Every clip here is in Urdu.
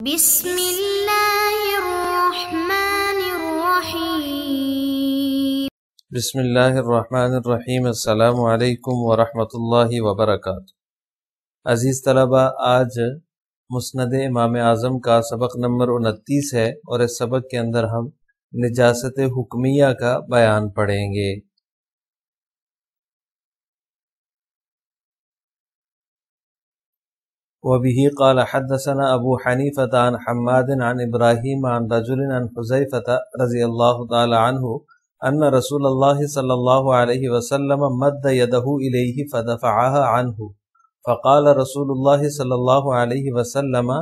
بسم اللہ الرحمن الرحیم۔ بسم اللہ الرحمن الرحیم۔ السلام علیکم ورحمۃ اللہ وبرکاتہ۔ عزیز طلبہ، آج مسند امام اعظم کا سبق نمبر 29 ہے اور اس سبق کے اندر ہم نجاست حکمیہ کا بیان پڑھیں گے۔ وبه قال حدثنا ابو حنیفة عن حماد عن ابراہیم عن رجل عن حذیفة رضی اللہ تعالی عنہ ان رسول اللہ صلی اللہ علیہ وسلم مد یده الیہ فدفعها عنہ فقال رسول اللہ صلی اللہ علیہ وسلم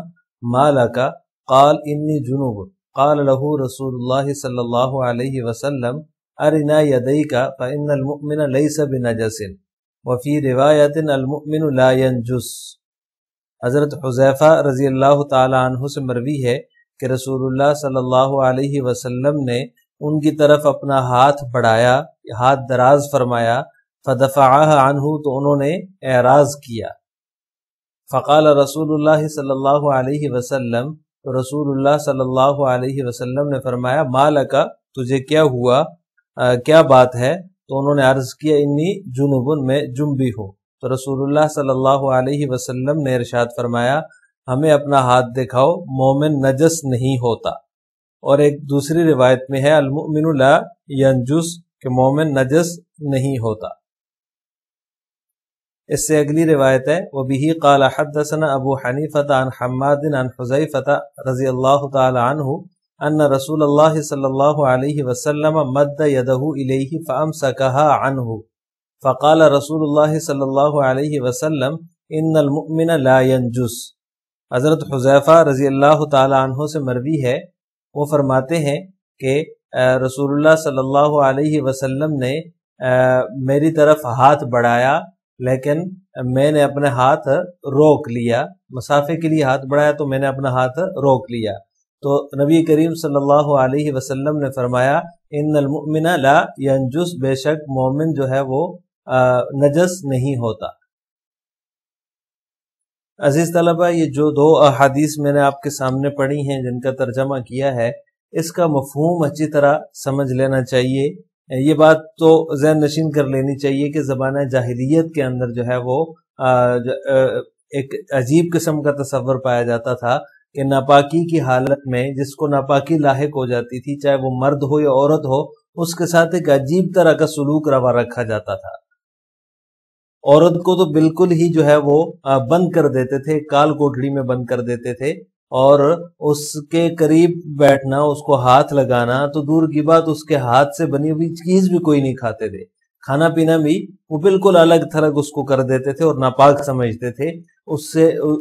ما لك قال انی جنوب قال له رسول اللہ صلی اللہ علیہ وسلم ارنا یدیک فإن المؤمن لیس بنجس وفی روایت المؤمن لا ینجس۔ حضرت حذیفہ رضی اللہ تعالی عنہ سے مروی ہے کہ رسول اللہ صلی اللہ علیہ وسلم نے ان کی طرف اپنا ہاتھ بڑھایا، ہاتھ دراز فرمایا، فدفعها عنہ تو انہوں نے اعراض کیا۔ فقال رسول اللہ صلی اللہ علیہ وسلم تو رسول اللہ صلی اللہ علیہ وسلم نے فرمایا ما لک تجھے کیا ہوا، کیا بات ہے؟ تو انہوں نے عرض کیا انی جنوب میں جنبی ہوں۔ تو رسول اللہ صلی اللہ علیہ وسلم نے ارشاد فرمایا ہمیں اپنا ہاتھ دکھاؤ، مومن نجس نہیں ہوتا۔ اور ایک دوسری روایت میں ہے المؤمن لا ینجس کہ مومن نجس نہیں ہوتا۔ اس سے اگلی روایت ہے وبه قال حدثنا ابو حنیفة عن حماد عن حذیفة رضی اللہ تعالی عنہ ان رسول اللہ صلی اللہ علیہ وسلم مد یده الیہ فامسکها عنہ فقال رسول اللہ صلی اللہ علیہ وسلم ان المؤمن لا ینجس۔ حضرت حذیفہ رضی اللہ تعالی عنہ سے مروی ہے، وہ فرماتے ہیں کہ رسول اللہ صلی اللہ علیہ وسلم نے میری طرف ہاتھ بڑھایا لیکن میں نے اپنے ہاتھ روک لیا، مسافے کے لیے ہاتھ بڑھایا تو میں نے اپنا ہاتھ روک لیا۔ تو نبی کریم صلی اللہ علیہ وسلم نے فرمایا ان المؤمن لا ینجس، بے شک مومن جو ہے وہ نجس نہیں ہوتا۔ عزیز طلبہ، یہ جو دو احادیث میں نے آپ کے سامنے پڑھی ہیں جن کا ترجمہ کیا ہے، اس کا مفہوم اچھی طرح سمجھ لینا چاہیے۔ یہ بات تو ذہن نشین کر لینی چاہیے کہ زمانہ جاہلیت کے اندر جو ہے وہ ایک عجیب قسم کا تصور پایا جاتا تھا کہ ناپاکی کی حالت میں جس کو ناپاکی لاحق ہو جاتی تھی، چاہے وہ مرد ہو یا عورت ہو، اس کے ساتھ ایک عجیب طرح کا سلوک روا رکھا جاتا تھا۔ عورت کو تو بالکل ہی جو ہے وہ بند کر دیتے تھے، کال کوٹڑی میں بند کر دیتے تھے، اور اس کے قریب بیٹھنا، اس کو ہاتھ لگانا تو دور کی بات، اس کے ہاتھ سے بنی ہوئی چیز بھی کوئی نہیں کھاتے تھے۔ کھانا پینا بھی وہ بالکل الگ تھلگ اس کو کر دیتے تھے اور ناپاک سمجھتے تھے،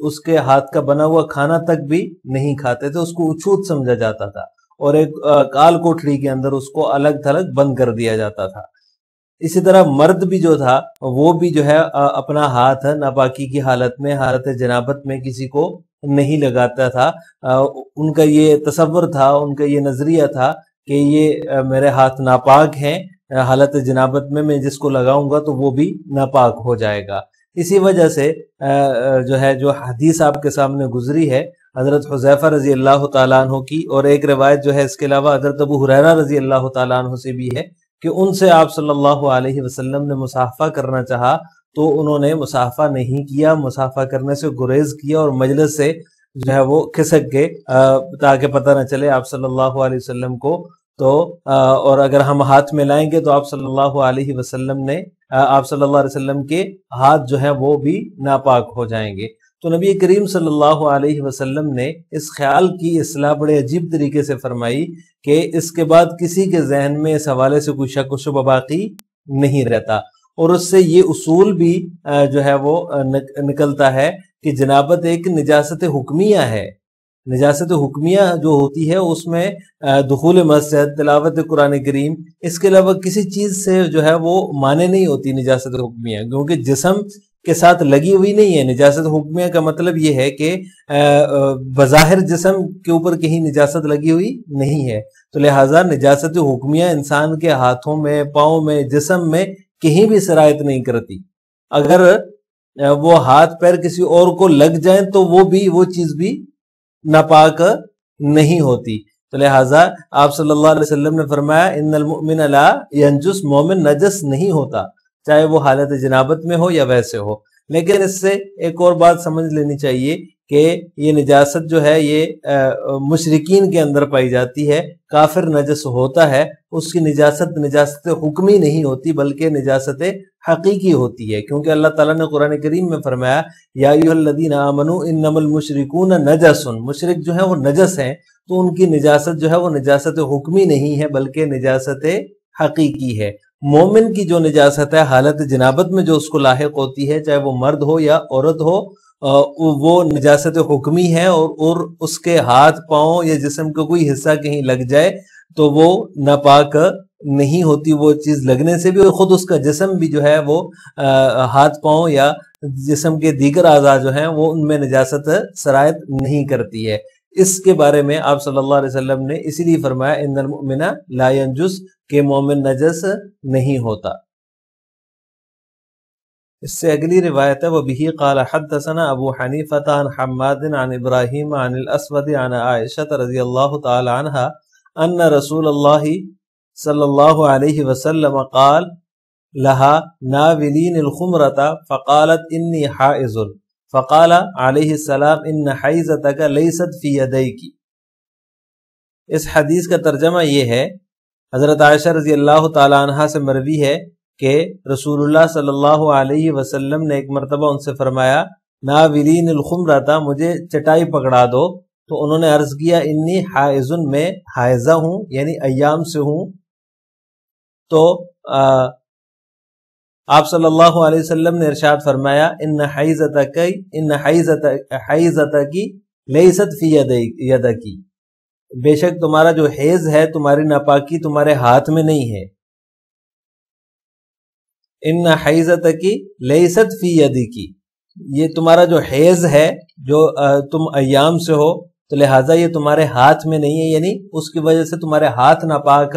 اس کے ہاتھ کا بنا ہوا کھانا تک بھی نہیں کھاتے تھے، اس کو اچھوت سمجھا جاتا تھا اور ایک کال کوٹڑی کے اندر اس کو الگ تھلگ بند کر دیا جاتا تھا۔ اسی طرح مرد بھی جو تھا وہ بھی جو ہے اپنا ہاتھ ناپاکی کی حالت میں، حالت جنابت میں کسی کو نہیں لگاتا تھا۔ ان کا یہ تصور تھا، ان کا یہ نظریہ تھا کہ یہ میرے ہاتھ ناپاک ہیں، حالت جنابت میں جس کو لگاؤں گا تو وہ بھی ناپاک ہو جائے گا۔ اسی وجہ سے جو حدیث آپ کے سامنے گزری ہے حضرت حذیفہ رضی اللہ تعالیٰ عنہ کی، اور ایک روایت جو ہے اس کے علاوہ حضرت ابو ہریرہ رضی اللہ تعالیٰ عنہ سے بھی ہے کہ ان سے آپ صلی اللہ علیہ وسلم نے مصافحہ کرنا چاہا تو انہوں نے مصافحہ نہیں کیا، مصافحہ کرنے سے گریز کیا اور مجلس سے جو ہے وہ کھسک گئے تاکہ پتہ نہ چلے آپ صلی اللہ علیہ وسلم کو۔ تو اور اگر ہم ہاتھ میں لائیں گے تو آپ صلی اللہ علیہ وسلم کے ہاتھ جو ہیں وہ بھی ناپاک ہو جائیں گے۔ تو نبی کریم صلی اللہ علیہ وسلم نے اس خیال کی اصلاح بڑے عجیب طریقے سے فرمائی کہ اس کے بعد کسی کے ذہن میں اس حوالے سے کوئی شک و شبہ باقی نہیں رہتا، اور اس سے یہ اصول بھی جو ہے وہ نکلتا ہے کہ جنابت ایک نجاست حکمیہ ہے۔ نجاست حکمیہ جو ہوتی ہے اس میں دخول مسجد، تلاوت قرآن کریم، اس کے علاوہ کسی چیز سے جو ہے وہ مانے نہیں ہوتی نجاست حکمیہ، کیونکہ جسم کے ساتھ لگی ہوئی نہیں ہے۔ نجاست حکمیہ کا مطلب یہ ہے کہ بظاہر جسم کے اوپر کہیں نجاست لگی ہوئی نہیں ہے، تو لہٰذا نجاست حکمیہ انسان کے ہاتھوں میں، پاؤں میں، جسم میں کہیں بھی سرایت نہیں کرتی۔ اگر وہ ہاتھ پیر کسی اور کو لگ جائیں تو وہ چیز بھی ناپاک نہیں ہوتی. تو لہٰذا آپ صلی اللہ علیہ وسلم نے فرمایا ان المؤمن لا ینجس، مومن نجس نہیں ہوتا، چاہے وہ حالت جنابت میں ہو یا ویسے ہو. لیکن اس سے ایک اور بات سمجھ لینی چاہیے کہ یہ نجاست جو ہے یہ مشرکین کے اندر پائی جاتی ہے. کافر نجس ہوتا ہے، اس کی نجاست حکمی نہیں ہوتی بلکہ نجاست حقیقی ہوتی ہے، کیونکہ اللہ تعالیٰ نے قرآن کریم میں فرمایا یا ایھا الذین آمنوا انما المشرکون نجس، مشرک جو ہیں وہ نجس ہیں. تو ان کی نجاست جو ہے وہ نجاست حکمی نہیں ہے بلکہ نجاست حقیقی ہے. مومن کی جو نجاست ہے حالت جنابت میں جو اس کو لاحق ہوتی ہے، چاہے وہ مرد ہو یا عورت ہو، وہ نجاست حکمی ہے، اور اس کے ہاتھ پاؤں یا جسم کا کوئی حصہ کہیں لگ جائے تو وہ ناپاک نہیں ہوتی. وہ چیز لگنے سے بھی، اور خود اس کا جسم بھی جو ہے وہ ہاتھ پاؤں یا جسم کے دیگر اعضاء جو ہیں وہ ان میں نجاست سرایت نہیں کرتی ہے. اس کے بارے میں آپ صلی اللہ علیہ وسلم نے اسی لیے فرمایا ان المؤمن لا ینجس، کہ مومن نجس نہیں ہوتا. اس سے اگلی روایت ہے وبہ قال حدثنا ابو حنیفہ عن حماد عن ابراہیم عن الاسود عن عائشہ رضی اللہ تعالی عنہا ان رسول اللہ صلی اللہ علیہ وسلم قال لها ناولین الخمرۃ فقالت انی حائض فقال علیہ السلام ان حیضتک لیست فی یدیک. اس حدیث کا ترجمہ یہ ہے، حضرت عائشہ رضی اللہ تعالی عنہا سے مروی ہے کہ رسول اللہ صلی اللہ علیہ وسلم نے ایک مرتبہ ان سے فرمایا ناولین الخمرۃ، مجھے چٹائی پکڑا دو. تو انہوں نے عرض کیا انی حائض، میں حائضہ ہوں یعنی ایام سے ہوں. تو آپ صلی اللہ علیہ وسلم نے ارشاد فرمایا ان حیضتک لیست فی یدک، بے شک تمہارا جو حیض ہے، تمہاری ناپاکی تمہارے ہاتھ میں نہیں ہے. ان حیضتک لیست فی یدک، یہ تمہارا جو حیض ہے جو تم ایام سے ہو، تو لہٰذا یہ تمہارے ہاتھ میں نہیں ہے، یعنی اس کی وجہ سے تمہارے ہاتھ ناپاک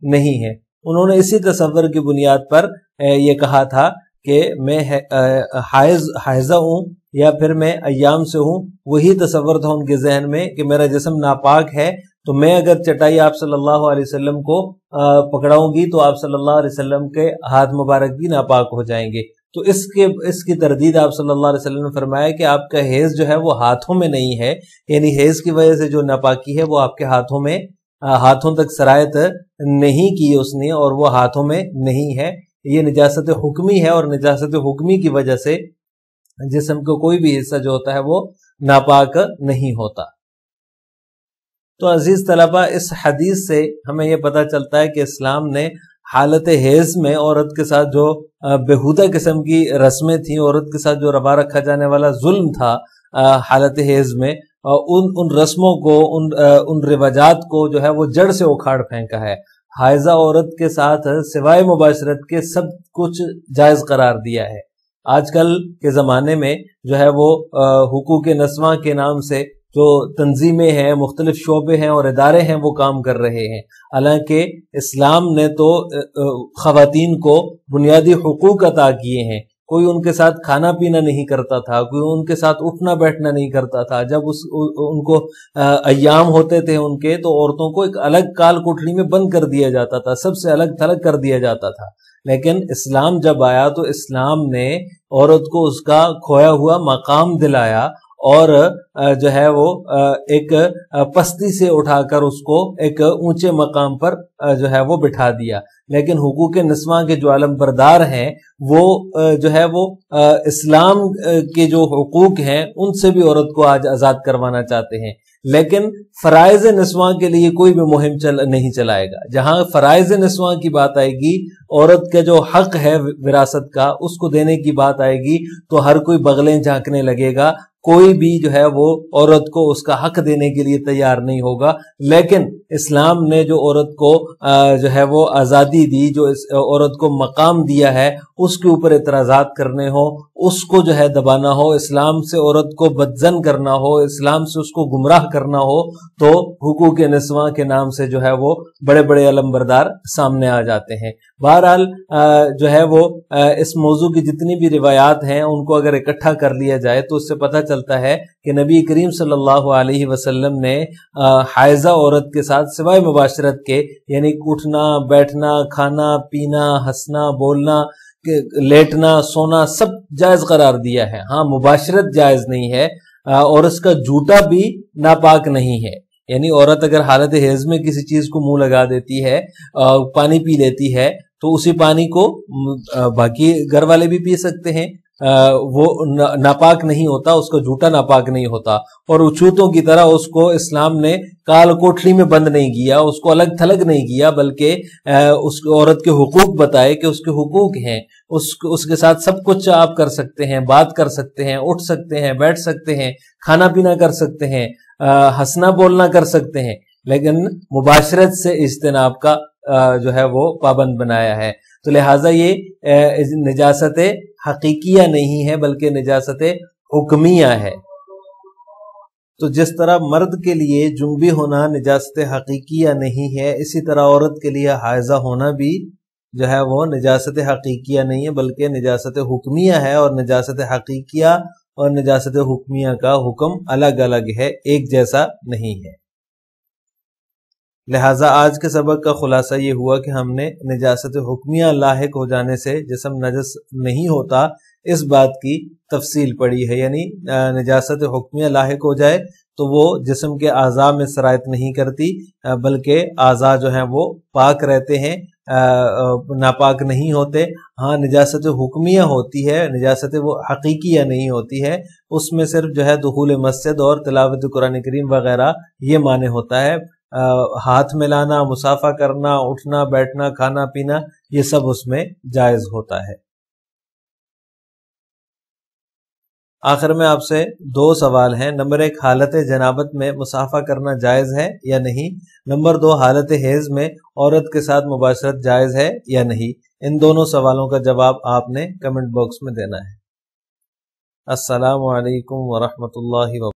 نہیں ہے. انہوں نے اسی تصور کی بنیاد پر یہ کہا تھا کہ میں حائضہ ہوں یا پھر میں ایام سے ہوں. وہی تصور تھا ان کے ذہن میں کہ میرا جسم ناپاک ہے، تو میں اگر چٹائی آپ صلی اللہ علیہ وسلم کو پکڑاؤں گی تو آپ صلی اللہ علیہ وسلم کے ہاتھ مبارک بھی ناپاک ہو جائیں گے. تو اس کی تردید آپ صلی اللہ علیہ وسلم نے فرمایا کہ آپ کا حیض جو ہے وہ ہاتھوں میں نہیں ہے، یعنی حیض کی وجہ سے جو ناپاکی ہے وہ آپ کے ہاتھوں تک سرایت نہیں کی اس نے، اور وہ ہاتھوں میں نہیں ہے. یہ نجاست حکمی ہے، اور نجاست حکمی کی وجہ سے جسم کو کوئی بھی حصہ جو ہوتا ہے وہ ناپاک نہیں ہوتا. تو عزیز طلبہ، اس حدیث سے ہمیں یہ پتہ چلتا ہے کہ اسلام نے حالت حیض میں عورت کے ساتھ جو بےہودہ قسم کی رسمیں تھیں، عورت کے ساتھ جو روا رکھا جانے والا ظلم تھا حالت حیض میں، ان رسموں کو، ان رواجات کو جو ہے وہ جڑ سے اکھاڑ پھینکا ہے. حائضہ عورت کے ساتھ سوائے مباشرت کے سب کچھ جائز قرار دیا ہے. آج کل کے زمانے میں جو ہے وہ حقوق نسواں کے نام سے جو تنظیمیں ہیں، مختلف شعبے ہیں اور ادارے ہیں، وہ کام کر رہے ہیں. حالانکہ اسلام نے تو خواتین کو بنیادی حقوق عطا کیے ہیں. کوئی ان کے ساتھ کھانا پینا نہیں کرتا تھا، کوئی ان کے ساتھ اٹھنا بیٹھنا نہیں کرتا تھا. جب ان کو ایام ہوتے تھے ان کے، تو عورتوں کو ایک الگ کال کوٹڑی میں بند کر دیا جاتا تھا، سب سے الگ تھلگ کر دیا جاتا تھا. لیکن اسلام جب آیا تو اسلام نے عورت کو اس کا کھویا ہوا مقام دلایا، اور جو ہے وہ ایک پستی سے اٹھا کر اس کو ایک اونچے مقام پر جو ہے وہ بٹھا دیا. لیکن حقوق نسواں کے جو علم بردار ہیں، وہ جو ہے وہ اسلام کے جو حقوق ہیں ان سے بھی عورت کو آج آزاد کروانا چاہتے ہیں. لیکن فرائض نسواں کے لیے کوئی بھی مہم نہیں چلائے گا. جہاں فرائض نسواں کی بات آئے گی، عورت کا جو حق ہے وراثت کا، اس کو دینے کی بات آئے گی، تو ہر کوئی بغلیں جھانکنے لگے گا. کوئی بھی جو ہے وہ عورت کو اس کا حق دینے کے لیے تیار نہیں ہوگا. لیکن اسلام نے جو عورت کو جو ہے وہ آزادی دی، جو عورت کو مقام دیا ہے، اس کے اوپر اعتراضات کرنے ہو، اس کو جو ہے دبانا ہو، اسلام سے عورت کو بدزن کرنا ہو، اسلام سے اس کو گمراہ کرنا ہو، تو حقوق نسواں کے نام سے جو ہے وہ بڑے بڑے علم بردار سامنے آ جاتے ہیں. بہرحال جو ہے وہ اس موضوع کی جتنی بھی روایات ہیں ان کو اگر اکٹھا کر لیا جائے تو اس سے پتہ چلتا ہے کہ نبی کریم صلی اللہ علیہ وسلم نے حائضہ عورت کے ساتھ سوائے مباشرت کے، یعنی اٹھنا بیٹھنا کھانا پینا ہنسنا بولنا لیٹنا سونا سب جائز قرار دیا ہے. ہاں مباشرت جائز نہیں ہے، اور اس کا جھوٹا بھی ناپاک نہیں ہے. یعنی عورت اگر حالت حیض میں کسی چیز کو منہ لگا دیتی ہے، پانی پی لیتی ہے، تو اسی پانی کو باقی گھر والے بھی پی سکتے ہیں، وہ ناپاک نہیں ہوتا، اس کا جھوٹا ناپاک نہیں ہوتا. اور اچھوتوں کی طرح اس کو اسلام نے کال کوٹری میں بند نہیں کیا، اس کو الگ تھلگ نہیں کیا، بلکہ اس عورت کے حقوق بتائے کہ اس کے حقوق ہیں، اس کے ساتھ سب کچھ آپ کر سکتے ہیں، بات کر سکتے ہیں، اٹھ سکتے ہیں، بیٹھ سکتے ہیں، کھانا پینا کر سکتے ہیں، ہنسنا بولنا کر سکتے ہیں، لیکن مباشرت سے اجتناب کا جو ہے وہ پابند بنایا ہے. تو لہٰذا یہ نجاست حقیقیہ نہیں ہے بلکہ نجاست حکمیہ ہے. تو جس طرح مرد کے لیے جنبی ہونا نجاست حقیقیہ نہیں ہے، اسی طرح عورت کے لیے حائضہ ہونا بھی جو ہے وہ نجاست حقیقیہ نہیں ہے بلکہ نجاست حکمیہ ہے. اور نجاست حقیقیہ اور نجاست حکمیہ کا حکم الگ الگ ہے، ایک جیسا نہیں ہے. لہٰذا آج کے سبق کا خلاصہ یہ ہوا کہ ہم نے نجاست حکمیہ لاحق ہو جانے سے جسم نجس نہیں ہوتا اس بات کی تفصیل پڑی ہے. یعنی نجاست حکمیہ لاحق ہو جائے تو وہ جسم کے اعضاء میں سرایت نہیں کرتی، بلکہ اعضاء جو ہیں وہ پاک رہتے ہیں، ناپاک نہیں ہوتے. ہاں نجاست حکمیہ ہوتی ہے، نجاست وہ حقیقیہ نہیں ہوتی ہے. اس میں صرف جو ہے دخول مسجد اور تلاوت قرآن کریم وغیرہ یہ معنی ہوتا ہے. ہاتھ ملانا، مصافحہ کرنا، اٹھنا بیٹھنا کھانا پینا یہ سب اس میں جائز ہوتا ہے. آخر میں آپ سے 2 سوال ہیں. نمبر 1، حالت جنابت میں مصافحہ کرنا جائز ہے یا نہیں؟ نمبر 2، حالت حیض میں عورت کے ساتھ مباشرت جائز ہے یا نہیں؟ ان دونوں سوالوں کا جواب آپ نے کمنٹ باکس میں دینا ہے. السلام علیکم ورحمۃ اللہ وبرکاتہ.